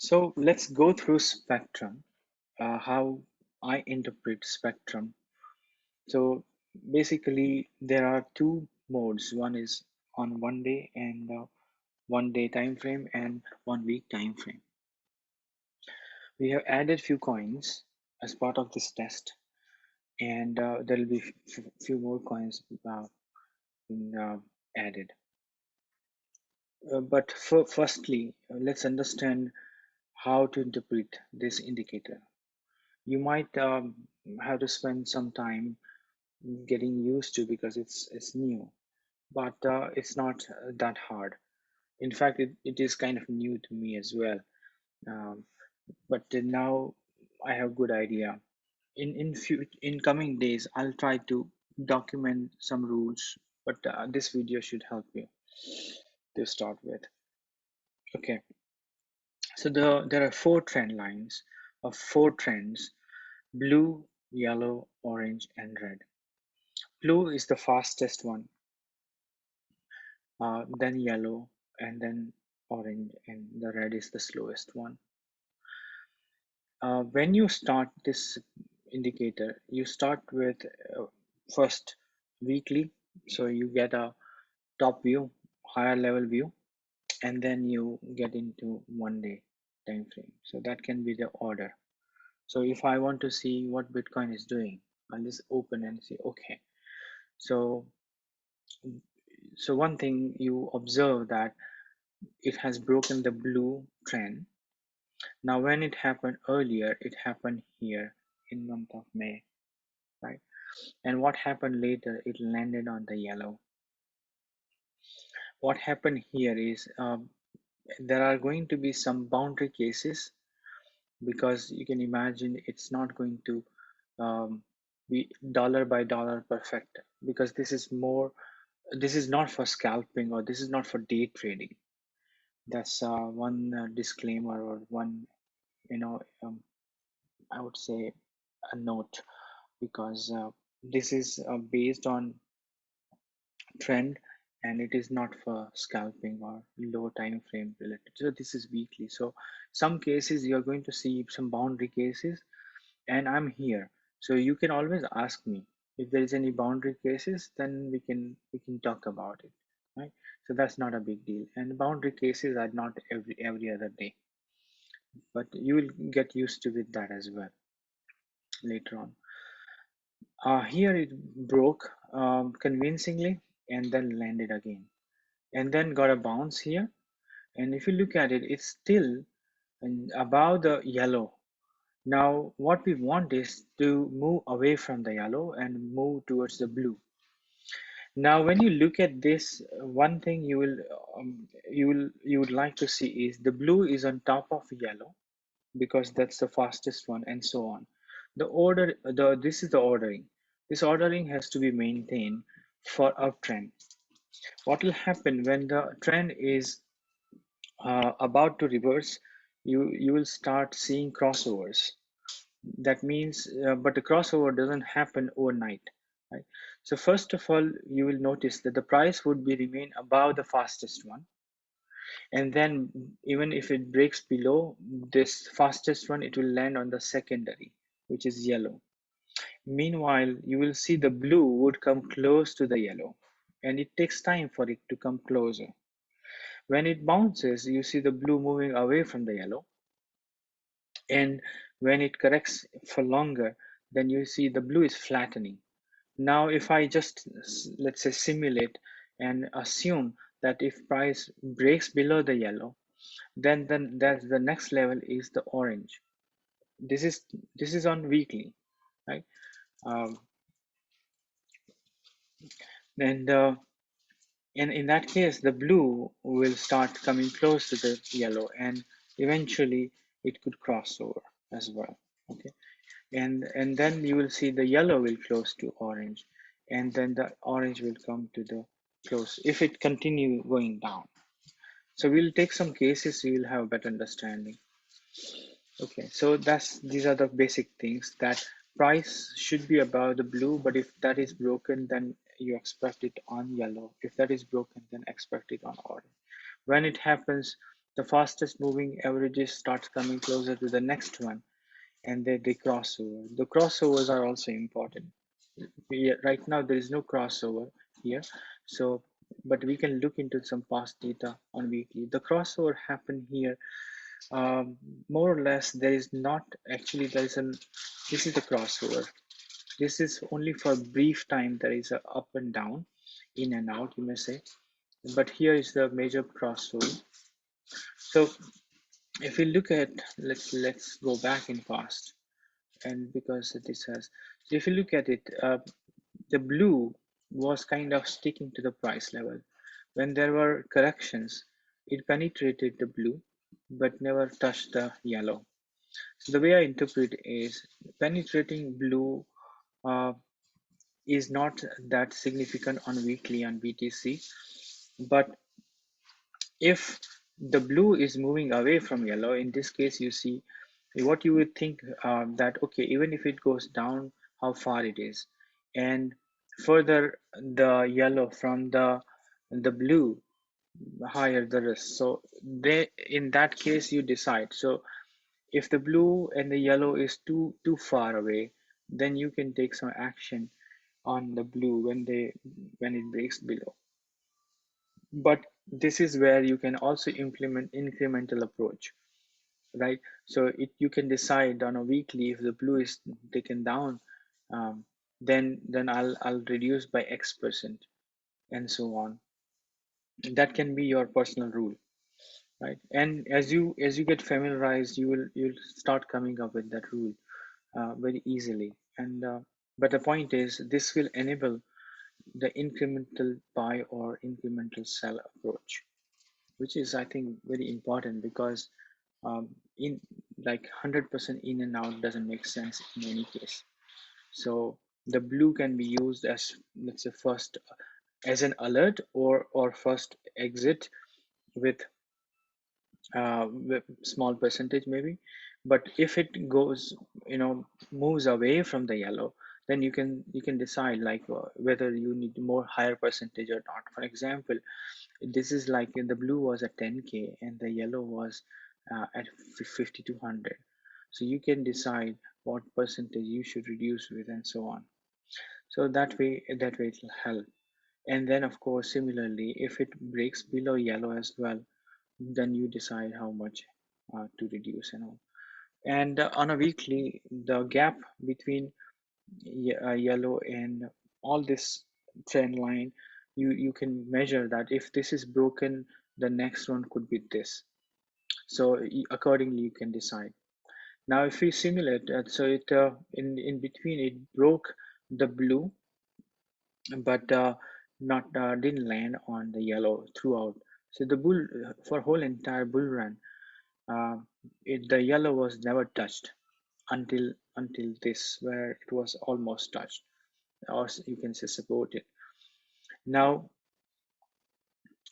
So let's go through spectrum, how I interpret spectrum. So basically, there are two modes. One is on 1 day and 1 day time frame and 1 week time frame. We have added few coins as part of this test, and there will be few more coins being added. But firstly, let's understand how to interpret this indicator. You might have to spend some time getting used to because it's new, but it's not that hard. In fact, it is kind of new to me as well. Um, but now I have good idea. In coming days, I'll try to document some rules, but this video should help you to start with. Okay, so there are four trend lines of four trends: blue, yellow, orange, and red. Blue is the fastest one, then yellow, and then orange, and the red is the slowest one. When you start this indicator, you start with first weekly, so you get a top view, higher level view, and then you get into 1 day time frame. So that can be the order. So if I want to see what Bitcoin is doing, I'll just open and see, okay. So one thing you observe that it has broken the blue trend. Now when it happened earlier, it happened here in month of May, right? And what happened later, it landed on the yellow. What happened here is there are going to be some boundary cases, because you can imagine it's not going to um, be dollar by dollar perfect, because this is not for scalping, or this is not for day trading. That's one disclaimer, or one, you know, I would say a note, because this is based on trend, and it is not for scalping or low time frame related. So this is weekly. So some cases you're going to see some boundary cases, and I'm here. So you can always ask me if there is any boundary cases, then we can talk about it, right? So that's not a big deal. And boundary cases are not every other day, but you will get used to with that as well later on. Here it broke convincingly and then landed again, and then got a bounce here. And if you look at it, it's still above the yellow. Now, what we want is to move away from the yellow and move towards the blue. Now, when you look at this, one thing you would like to see is the blue is on top of yellow, because that's the fastest one, and so on. This is the ordering. This ordering has to be maintained for uptrend. What will happen when the trend is about to reverse? You will start seeing crossovers. That means, but the crossover doesn't happen overnight, right? So first of all, you will notice that the price would be remain above the fastest one, and then even if it breaks below this fastest one, it will land on the secondary, which is yellow. Meanwhile, you will see the blue would come close to the yellow, and it takes time for it to come closer. When it bounces, you see the blue moving away from the yellow, and when it corrects for longer, then you see the blue is flattening. Now, if I just let's say simulate and assume that if price breaks below the yellow, then that's the next level is the orange. This is on weekly, right? Um, and in that case, the blue will start coming close to the yellow, and eventually it could cross over as well. Okay, and then you will see the yellow will close to orange, and then the orange will come to the close if it continue going down. So we'll take some cases, so you'll have a better understanding. Okay, so these are the basic things, that price should be above the blue, but if that is broken, then you expect it on yellow. If that is broken, then expect it on orange. When it happens, The fastest moving averages starts coming closer to the next one, and they cross over. The crossovers are also important. Right now there is no crossover here, so but we can look into some past data on weekly. The crossover happened here, um, more or less. There is not actually, there is an, this is the crossover. This is only for brief time. There is a up and down, in and out, you may say, but here is the major crossover. So if we look at, let's go back in past, and because this has, if you look at it, the blue was kind of sticking to the price level. When there were corrections, it penetrated the blue but never touched the yellow. So the way I interpret is, penetrating blue uh, is not that significant on weekly on BTC, but if the blue is moving away from yellow, in this case, you see what you would think, that okay, even if it goes down, how far it is, and further the yellow from the blue, higher the risk. So they, in that case, you decide. So if the blue and the yellow is too far away, then you can take some action on the blue when it breaks below. But this is where you can also implement incremental approach, right? So you can decide on a weekly, if the blue is taken down, um, then I'll reduce by X%, and so on. That can be your personal rule, right? And as you get familiarized, you'll start coming up with that rule very easily. And but the point is, this will enable the incremental buy or incremental sell approach, which is, I think, very important, because in like 100% in and out doesn't make sense in any case. So the blue can be used as, let's say, first as an alert, or first exit with small percentage maybe. But if it goes, moves away from the yellow, then you can decide, like, whether you need more higher percentage or not. For example, this is like, in the blue was at 10K and the yellow was at 5200. So you can decide what percentage you should reduce with, and so on. So that way it will help. And then, of course, similarly, if it breaks below yellow as well, then you decide how much to reduce and all. And on a weekly, the gap between yellow and all this trend line, you can measure that. If this is broken, the next one could be this. So accordingly, you can decide. Now, if we simulate, so it in between, it broke the blue, but not didn't land on the yellow throughout. So the bull, for whole entire bull run, uh, the yellow was never touched until this, where it was almost touched, or you can say supported. Now,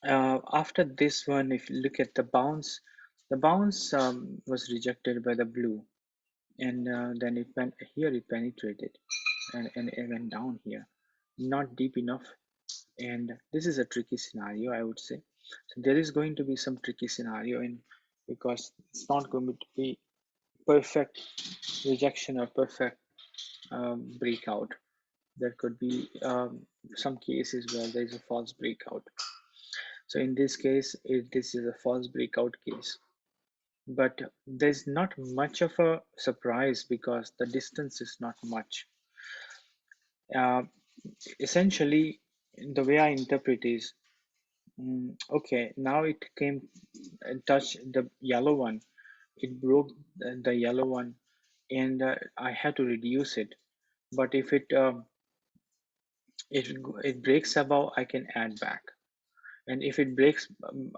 after this one, if you look at the bounce was rejected by the blue, and then it went here, it penetrated, and it went down here, not deep enough. And this is a tricky scenario, I would say. So there is going to be some tricky scenario in, because it's not going to be perfect rejection or perfect breakout. There could be some cases where there is a false breakout. So in this case, this is a false breakout case. But there's not much of a surprise, because the distance is not much. Uh, Essentially, the way I interpret is, okay, now it came and touched the yellow one. It broke the yellow one, and I had to reduce it. But if it breaks above, I can add back, and if it breaks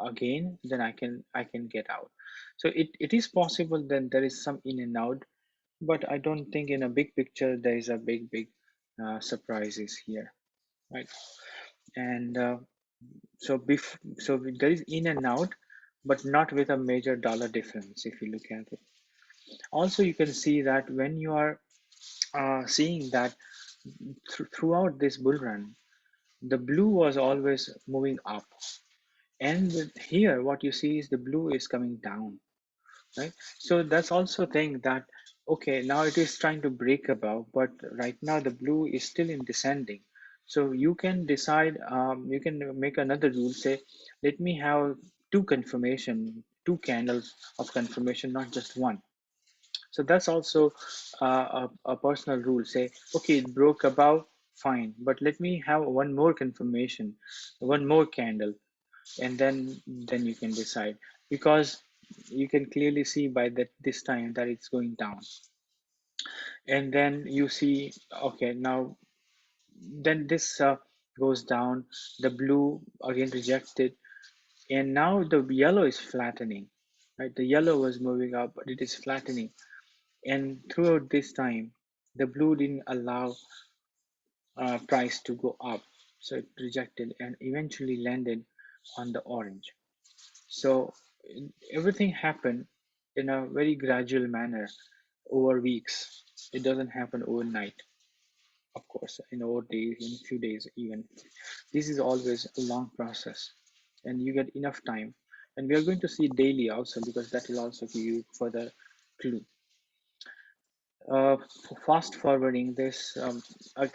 again, then I can get out. So it is possible that there is some in and out, but I don't think in a big picture there is a big surprises here, right? And so there is in and out, but not with a major dollar difference if you look at it. Also, you can see that when you are seeing that throughout this bull run, the blue was always moving up, And here what you see is the blue is coming down, right? So that's also thing that, okay, now it is trying to break above, but right now the blue is still in descending. So you can decide, you can make another rule, say, let me have two candles of confirmation, not just one. So that's also a personal rule. Say, okay, it broke above, fine, but let me have one more confirmation, one more candle, and then you can decide, because you can clearly see by that this time that it's going down. And then you see, okay, now then this goes down, the blue again rejected, and now the yellow is flattening, right? The yellow was moving up, but it is flattening. And throughout this time, the blue didn't allow price to go up, so it rejected and eventually landed on the orange. So everything happened in a very gradual manner over weeks. It doesn't happen overnight, of course, in over days, in a few days even. This is always a long process, and you get enough time. And we are going to see daily also, because that will also give you further clue. uh, Fast forwarding this,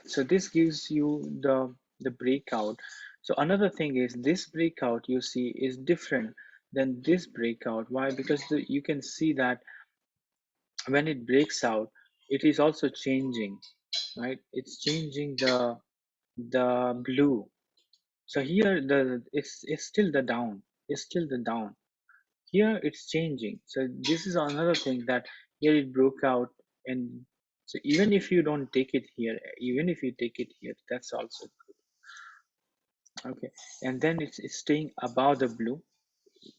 so this gives you the breakout. So another thing is, this breakout you see is different than this breakout. Why? Because you can see that when it breaks out, it is also changing, right? It's changing the blue. So here it's still the down, it's still the down. Here it's changing. So this is another thing, that here it broke out. And so even if you don't take it here, even if you take it here, that's also okay. And then it's staying above the blue.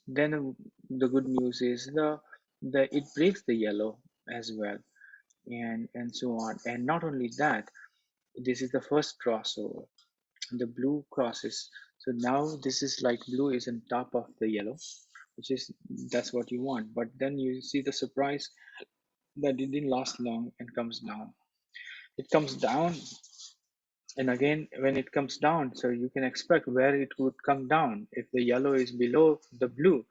Then the good news is the it breaks the yellow as well, and so on. And not only that, this is the first crossover, the blue crosses. So now this is like blue is on top of the yellow, which is, that's what you want. But then you see the surprise that it didn't last long and comes down. It comes down, and again when it comes down, so you can expect where it would come down. If the yellow is below the blue,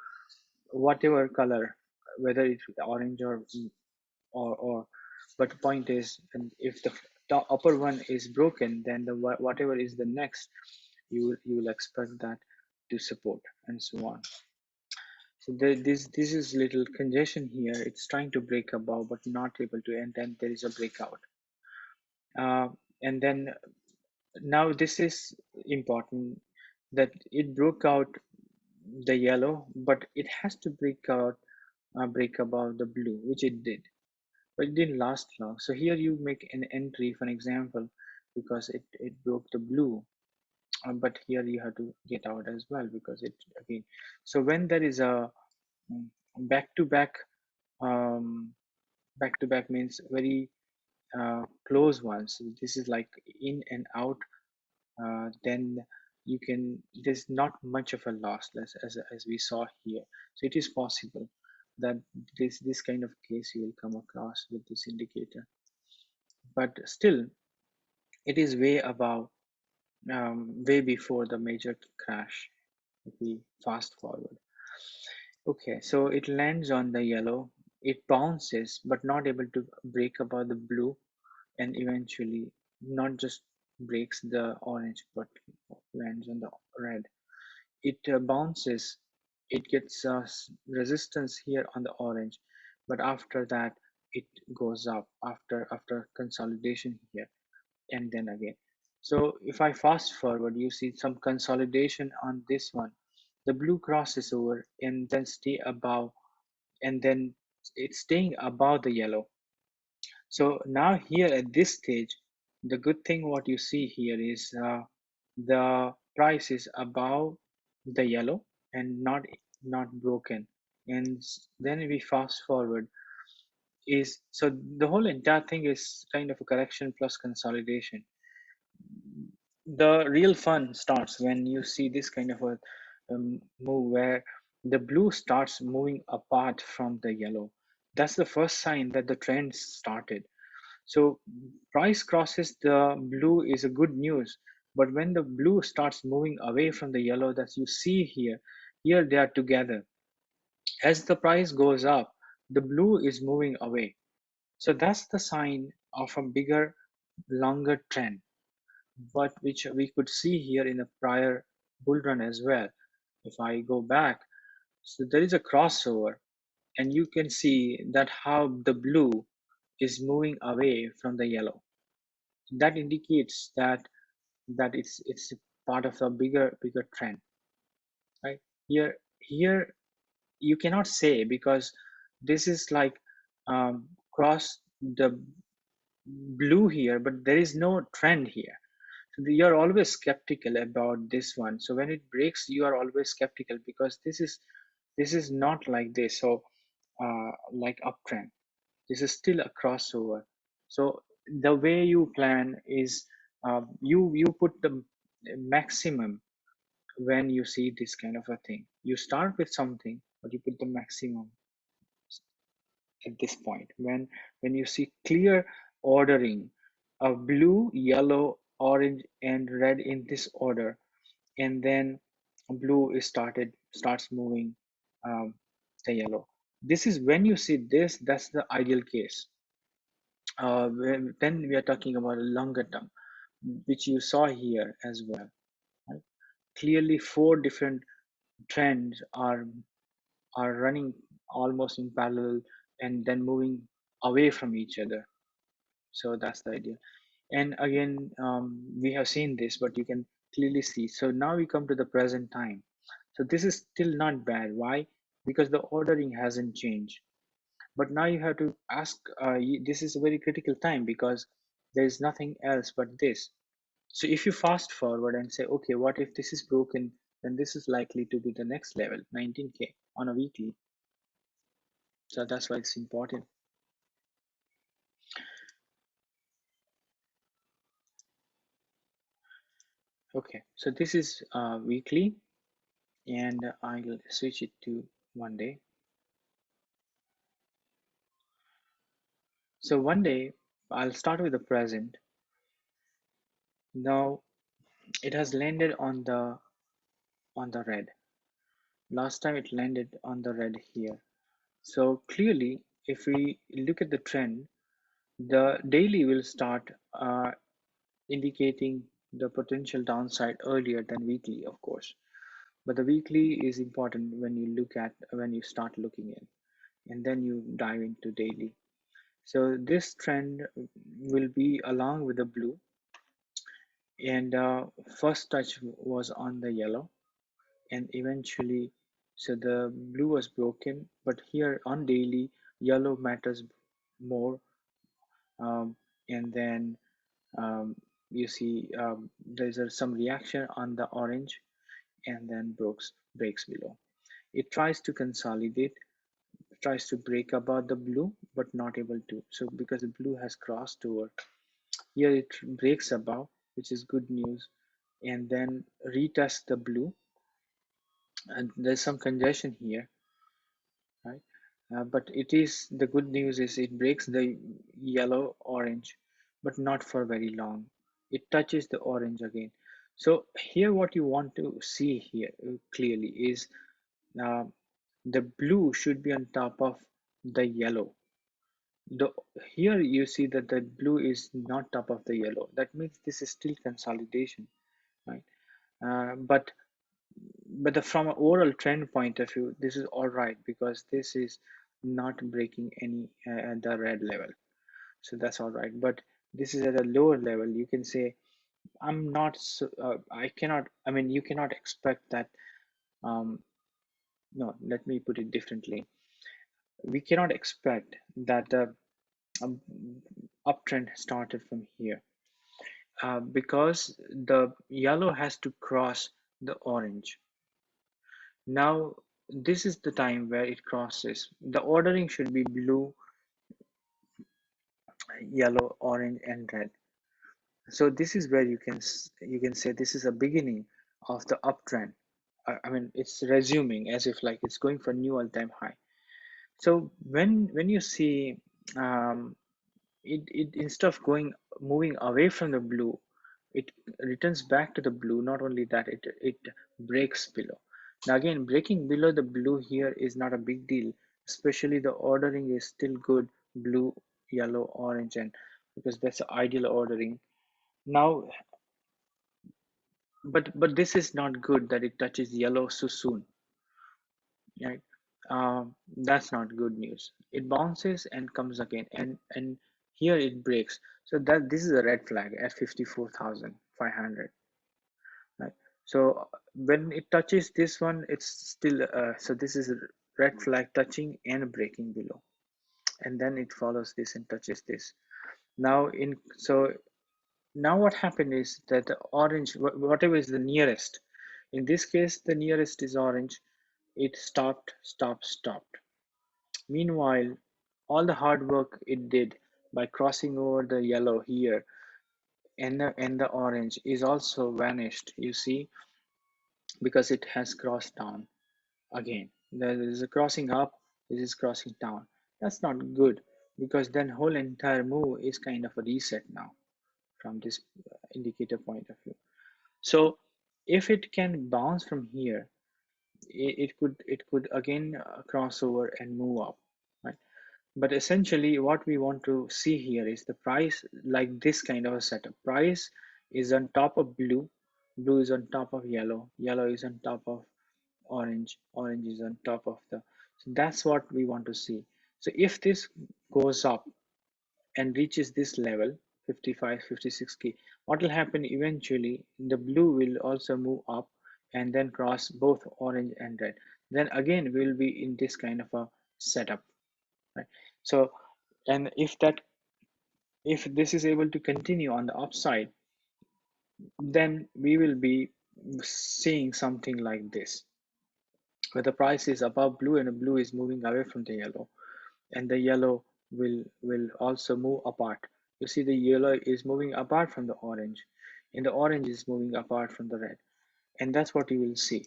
whatever color, whether it's orange or but the point is, and if the upper one is broken, then whatever is the next, you will expect that to support, and so on. So this is little congestion here. It's trying to break above but not able to, and then there is a breakout. And then now this is important, that it broke out the yellow, but it has to break above the blue, which it did, but it didn't last long. So here you make an entry for an example, because it broke the blue, but here you have to get out as well, because it again. So when there is a back to back, um, back to back means very close ones. So this is like in and out. Then you can. There's not much of a loss, as we saw here. So it is possible that this kind of case you will come across with this indicator, but still it is way above, way before the major crash. If we fast forward, okay, so it lands on the yellow. It bounces, but not able to break above the blue, and eventually not just breaks the orange but lands on the red. It bounces, it gets resistance here on the orange, but after that it goes up after consolidation here, and then again. So if I fast forward, you see some consolidation on this one. The blue crosses over and then stay above, and then it's staying above the yellow. So now here at this stage, the good thing what you see here is the price is above the yellow and not broken. And then we fast forward, is so the whole entire thing is kind of a correction plus consolidation. The real fun starts when you see this kind of a move where the blue starts moving apart from the yellow. That's the first sign that the trend started. So price crosses the blue is a good news, but when the blue starts moving away from the yellow that you see here, Here they are together. As the price goes up, the blue is moving away. So that's the sign of a bigger, longer trend, but which we could see here in a prior bull run as well. If I go back, so there is a crossover, and you can see that how the blue is moving away from the yellow. That indicates that it's part of a bigger trend, right? Here you cannot say, because this is like cross the blue here, but there is no trend here. So you're always skeptical about this one. So when it breaks, you are always skeptical, because this is not like this. So like uptrend, this is still a crossover. So the way you plan is, you put the maximum when you see this kind of a thing. You start with something, but you put the maximum at this point. When you see clear ordering of blue, yellow, orange, and red in this order, and then blue is starts moving um, the yellow. This is when you see this. That's the ideal case. Then we are talking about a longer term, which you saw here as well. Right? Clearly, four different trends are running almost in parallel and then moving away from each other. So that's the idea. And again, we have seen this, but you can clearly see. So now we come to the present time. So this is still not bad. Why? Because the ordering hasn't changed. But now you have to ask, this is a very critical time, because there is nothing else but this. So if you fast forward and say, okay, what if this is broken? Then this is likely to be the next level, 19K on a weekly. So that's why it's important. Okay, so this is weekly, and I'll switch it to 1 day. So 1 day, I'll start with the present. Now it has landed on the red. Last time it landed on the red here. So clearly, if we look at the trend, the daily will start indicating the potential downside earlier than weekly, of course. But the weekly is important when you start looking in, and then you dive into daily. So this trend will be along with the blue, and first touch was on the yellow, and eventually, so the blue was broken, but here on daily, yellow matters more, um, and then um, you see there's some reaction on the orange, and then breaks below. It tries to consolidate, tries to break above the blue, but not able to. So because the blue has crossed over, here it breaks above, which is good news, and then retest the blue, and there's some congestion here, right? But it is the good news is it breaks the yellow orange, but not for very long. It touches the orange again. So here, what you want to see here clearly is uh, the blue should be on top of the yellow. The Here you see that the blue is not top of the yellow. That means this is still consolidation, right? But from an overall trend point of view, this is all right, because this is not breaking any at the red level, so that's all right. But this is at a lower level. You can say, I'm not so, I cannot, I mean, you cannot expect that. um, no, let me put it differently. We cannot expect that the um, uptrend started from here, because the yellow has to cross the orange. Now, this is the time where it crosses. The ordering should be blue, yellow, orange, and red. So this is where you can say this is a beginning of the uptrend. I mean, it's resuming as if like it's going for new all-time high. So when you see it instead of moving away from the blue, it returns back to the blue. Not only that, it breaks below. Now again, breaking below the blue here is not a big deal, especially the ordering is still good, blue, yellow, orange, and because that's the ideal ordering. Now, but this is not good that it touches yellow so soon, right? That's not good news. It bounces and comes again, and here it breaks. So that this is a red flag at 54,500, right? So when it touches this one, it's still so this is a red flag touching and breaking below, and then it follows this and touches this. Now in so now what happened is that the orange, whatever is the nearest, in this case the nearest is orange. It stopped, stopped, stopped. Meanwhile, all the hard work it did by crossing over the yellow here and the orange is also vanished, you see, because it has crossed down again. There is a crossing up, this is crossing down. That's not good because then whole entire move is kind of a reset now from this indicator point of view. So if it can bounce from here, it could again cross over and move up, right? But essentially, what we want to see here is the price, like this kind of a setup. Price is on top of blue, blue is on top of yellow, yellow is on top of orange, orange is on top of the. So that's what we want to see. So if this goes up and reaches this level, 55, 56K, what will happen eventually? The blue will also move up and then cross both orange and red. Then again, we'll be in this kind of a setup, right? So and if this is able to continue on the upside, then we will be seeing something like this, where the price is above blue and the blue is moving away from the yellow, and the yellow will also move apart. You see the yellow is moving apart from the orange, and the orange is moving apart from the red, and that's what you will see.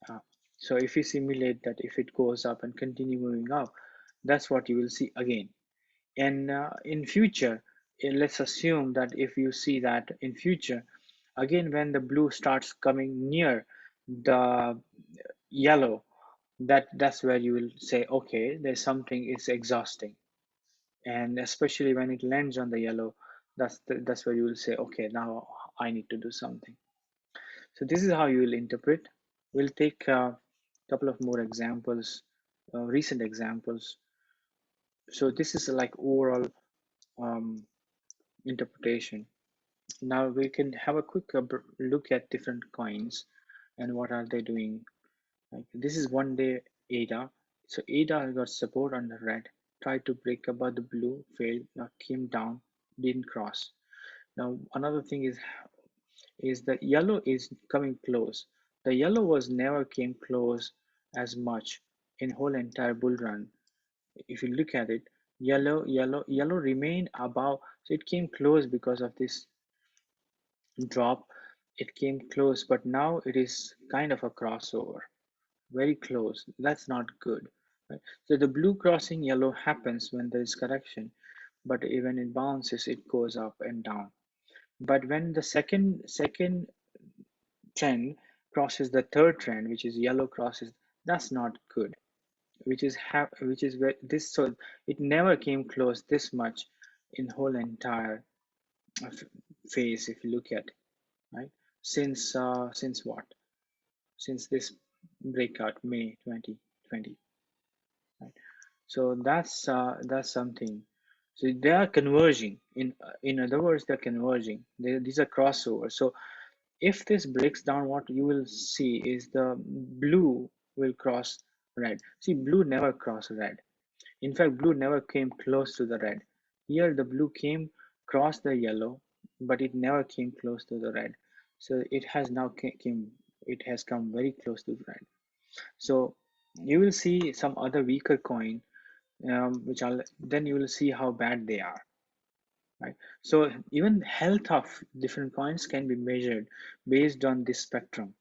uh, so if you simulate that, if it goes up and continue moving up, that's what you will see again. And in future, let's assume that if you see that in future, again when the blue starts coming near the yellow, that's where you will say, okay, there's something is exhausting. And especially when it lands on the yellow, that's where you will say, okay, now I need to do something. So this is how you will interpret. We'll take a couple of more examples, recent examples. So this is like overall um, interpretation. Now we can have a quick look at different coins and what are they doing. Like this is 1 day ADA. So ADA got support on the red, tried to break above the blue, failed, now came down, didn't cross. Now another thing is the yellow is coming close. The yellow was never came close as much in whole entire bull run. If you look at it, yellow remained above. So it came close because of this drop. It came close, but now it is kind of a crossover, very close. That's not good, right? So the blue crossing yellow happens when there is correction, but when it bounces it goes up and down. But when the second trend crosses the third trend, which is yellow crosses, that's not good, which is where this, so it never came close this much in whole entire phase, if you look at, right? Since what, since this breakout May 2020, right? So that's something. So they are converging. In other words, they're converging. These are crossovers. So if this breaks down, what you will see is the blue will cross red. See, blue never crossed red. In fact, blue never came close to the red. Here, the blue came cross the yellow, but it never came close to the red. So it has now it has come very close to the red. So you will see some other weaker coin, which I'll then you will see how bad they are, right? So even health of different coins can be measured based on this spectrum.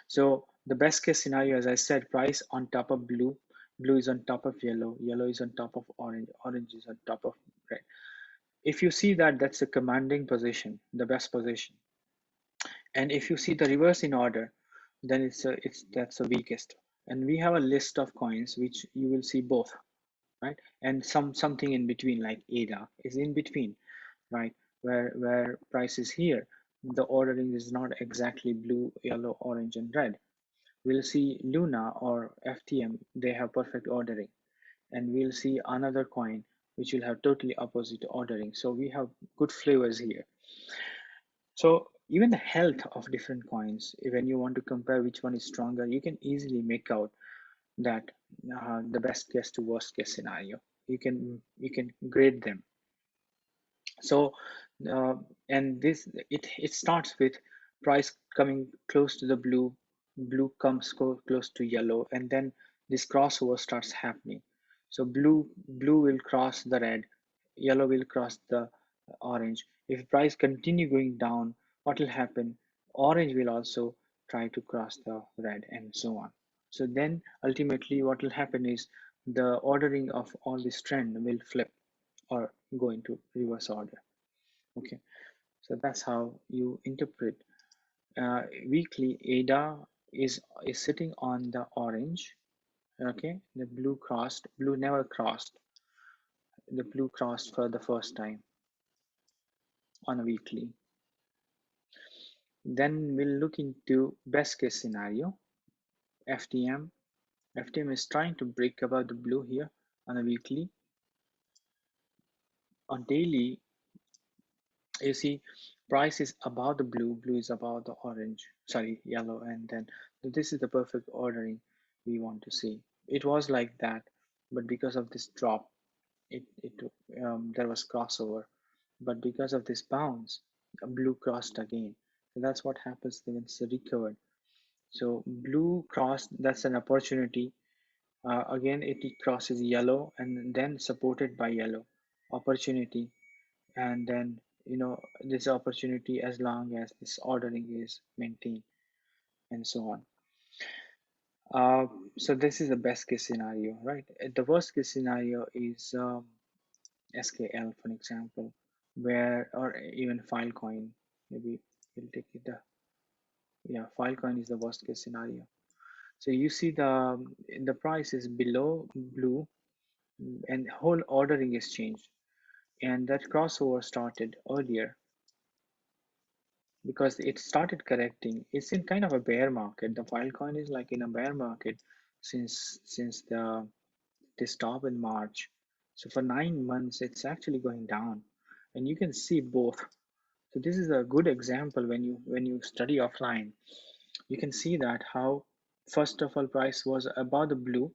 So the best case scenario, as I said, price on top of blue, blue is on top of yellow, yellow is on top of orange, orange is on top of red. If you see that, that's a commanding position, the best position. And if you see the reverse in order, then it's that's the weakest. And we have a list of coins which you will see both, right? And something in between, like ADA is in between, right? Where price is here, the ordering is not exactly blue, yellow, orange, and red. We'll see Luna or FTM, they have perfect ordering. And we'll see another coin which will have totally opposite ordering. So we have good flavors here. So even the health of different coins, when you want to compare which one is stronger, you can easily make out that the best case to worst case scenario. You can grade them. So uh, and this it starts with price coming close to the blue, blue comes close to yellow, and then this crossover starts happening. So blue will cross the red, yellow will cross the orange. If price continue going down, what will happen? Orange will also try to cross the red, and so on. So then ultimately what will happen is the ordering of all this trend will flip or go into reverse order. Okay, so that's how you interpret. Weekly ADA is sitting on the orange. Okay, the blue crossed, blue never crossed. The blue crossed for the first time on a weekly. Then we'll look into best case scenario. FTM. FTM is trying to break above the blue here on a weekly. On daily, you see price is above the blue, blue is above the orange, sorry, yellow, and then this is the perfect ordering we want to see. It was like that, but because of this drop, it there was crossover, but because of this bounce, blue crossed again. So that's what happens when it's recovered. So blue crossed, that's an opportunity. Again it crosses yellow and then supported by yellow, opportunity. And then this opportunity as long as this ordering is maintained, and so on. uh, so this is the best case scenario, right? The worst case scenario is skl, for example, where, or even filecoin, maybe we'll take it yeah, filecoin is the worst case scenario. So you see the price is below blue, and whole ordering is changed, and that crossover started earlier because it started correcting. It's in kind of a bear market. The Filecoin is like in a bear market since this top in March. So for 9 months, it's actually going down, and you can see both. So this is a good example when you study offline. You can see that how first of all price was above the blue,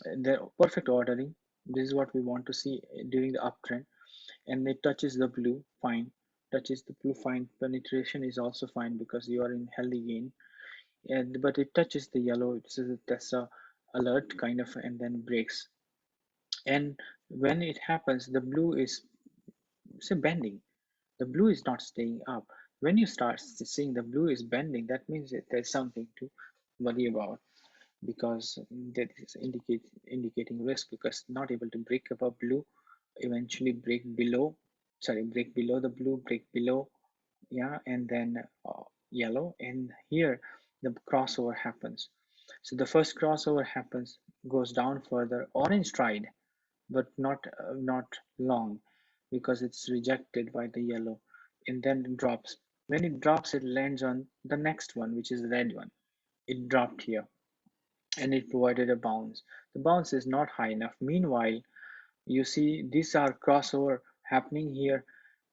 the perfect ordering. This is what we want to see during the uptrend, and it touches the blue, fine. Touches the blue, fine. Penetration is also fine because you are in healthy gain. And but it touches the yellow, so that's a alert kind of, and then breaks. And when it happens, the blue is, say, bending. The blue is not staying up. When you start seeing the blue is bending, that means that there's something to worry about, because that is indicating risk, because not able to break above blue, eventually break below the blue, break below, yeah, and then yellow, and here the crossover happens. So the first crossover happens, goes down further. Orange tried, but not long, because it's rejected by the yellow, and then it drops. When it drops, it lands on the next one, which is the red one. It dropped here, and it provided a bounce. The bounce is not high enough. Meanwhile, you see these are crossover happening here.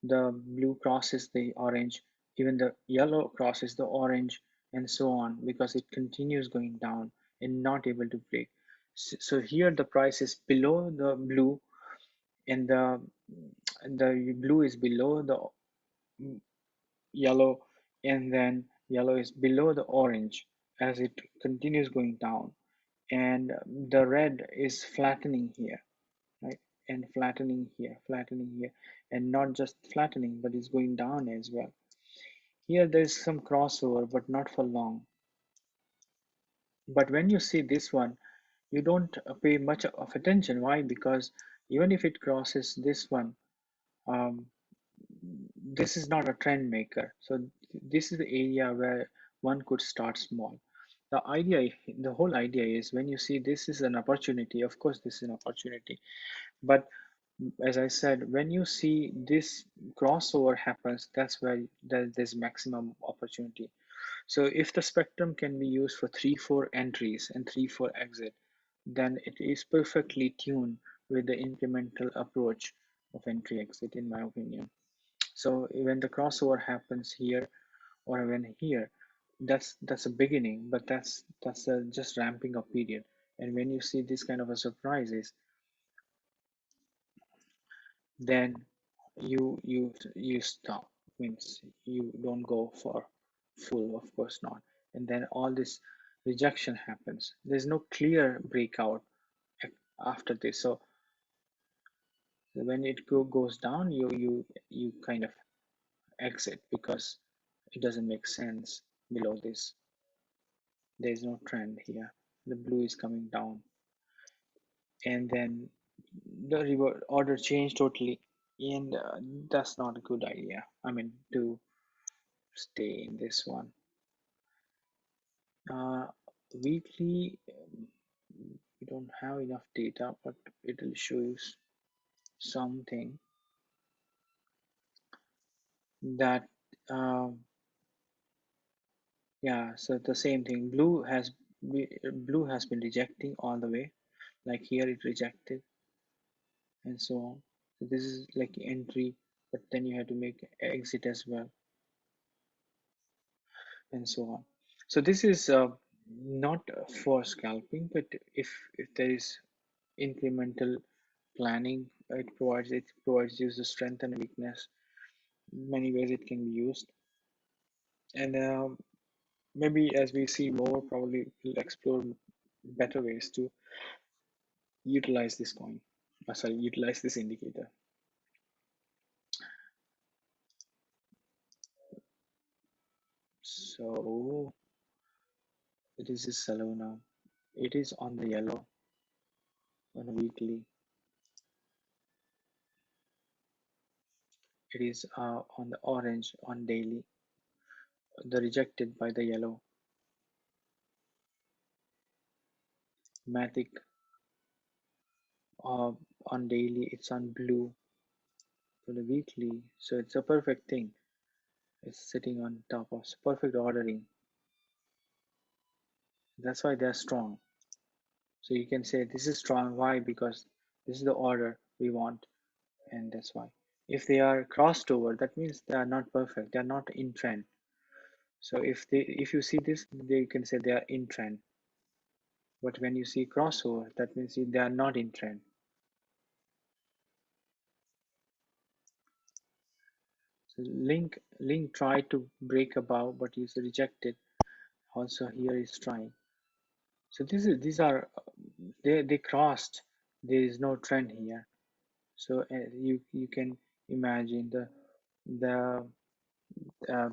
The blue crosses the orange, even the yellow crosses the orange, and so on, because it continues going down and not able to break. So here the price is below the blue, and the blue is below the yellow, and then yellow is below the orange as it continues going down, and the red is flattening here, right? And flattening here, and not just flattening, but it's going down as well. Here there's some crossover, but not for long. But when you see this one, you don't pay much of attention. Why? Because even if it crosses this one, um, this is not a trend maker. So this is the area where one could start small. the whole idea is when you see this is an opportunity, of course, this is an opportunity. But as I said, when you see this crossover happens, that's where there's maximum opportunity. So if the spectrum can be used for 3-4 entries and 3-4 exit, then it is perfectly tuned with the incremental approach of entry exit, in my opinion. So when the crossover happens here or when here, that's a beginning, but that's a just ramping up period. And when you see this kind of a surprises, then you stop. Means you don't go for full, of course not. And then all this rejection happens. There's no clear breakout after this. So when it goes down, you kind of exit because it doesn't make sense below this. There's no trend here. The blue is coming down, and then the reward order changed totally, and that's not a good idea. I mean, to stay in this one. Uh, Weekly, we don't have enough data, but it will show you something that, um, yeah. So the same thing. Blue has been rejecting all the way, like here it rejected and so on. So this is like entry, but then you have to make exit as well, and so on. So this is not for scalping, but if there is incremental planning, it provides you the strength and weakness. Many ways it can be used, and maybe as we see more, probably we'll explore better ways to utilize this coin. Sorry, utilize this indicator. So this is yellow now. It is on the yellow on a weekly. It is on the orange on daily. The rejected by the yellow. Matic uh, on daily. It's on blue for the weekly. So it's a perfect thing. It's sitting on top of perfect ordering. That's why they're strong. So you can say this is strong. Why? Because this is the order we want, and that's why. If they are crossed over, that means they are not perfect. They are not in trend. So if you see this, they can say they are in trend. But when you see crossover, that means they are not in trend. So link tried to break above, but is rejected. Also here is trying. So these are they crossed. There is no trend here. So you can imagine the uh,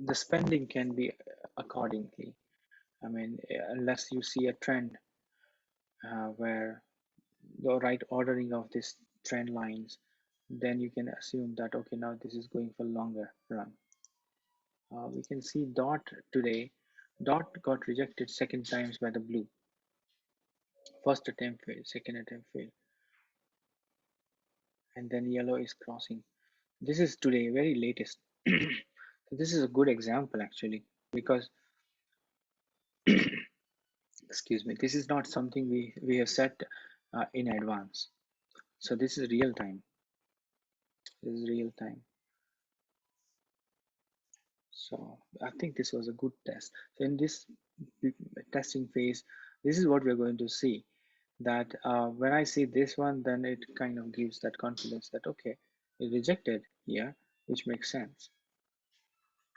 the spending can be accordingly. I mean, unless you see a trend where the right ordering of this trend lines, then you can assume that okay, now this is going for longer run. We can see dot today. Dot got rejected second times by the blue. First attempt failed, second attempt failed, and then yellow is crossing. This is today, very latest. So this is a good example actually, because excuse me, this is not something we have set in advance. So this is real time. This is real time. So I think this was a good test. So in this testing phase, this is what we're going to see. That when I see this one, then it kind of gives that confidence that okay, it rejected here, which makes sense.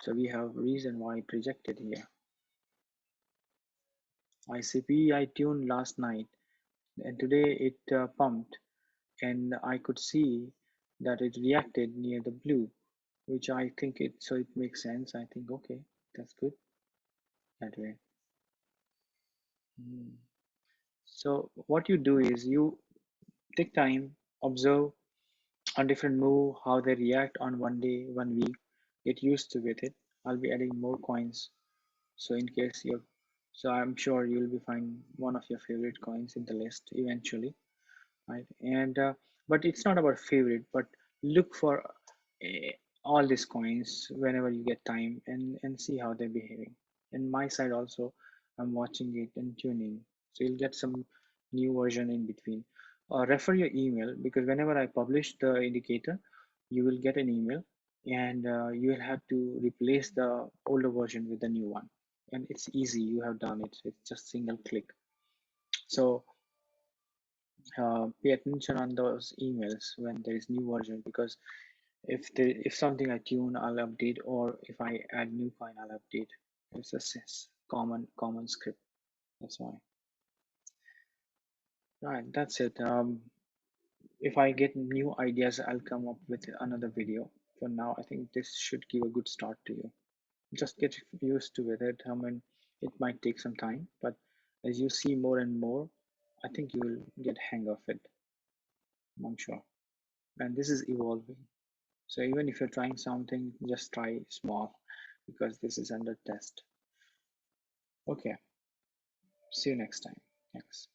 So we have reason why it rejected here. ICP I tuned last night, and today it pumped, and I could see that it reacted near the blue, which I think it makes sense. I think okay, that's good that way. Mm. So what you do is you take time, observe on different move, how they react on one day, 1 week. Get used to with it. I'll be adding more coins So in case you, so I'm sure you'll be find one of your favorite coins in the list eventually, right? And but it's not about favorite, but look for uh, all these coins whenever you get time, and see how they're behaving. And my side also, I'm watching it and tuning, so you'll get some new version in between. Refer your email, because whenever I publish the indicator, you will get an email, and you will have to replace the older version with the new one. And it's easy, you have done it, it's just single click. So pay attention on those emails when there is new version, because if something I tune, I'll update, or if I add new coin, I'll update. It's a common script. That's why. Right, that's it. If I get new ideas, I'll come up with another video. For now, I think this should give a good start to you. Just get used to it. I mean, it might take some time, but as you see more and more, I think you will get hang of it. I'm sure. And this is evolving. So even if you're trying something, just try small, because this is under test. Okay, see you next time. Thanks.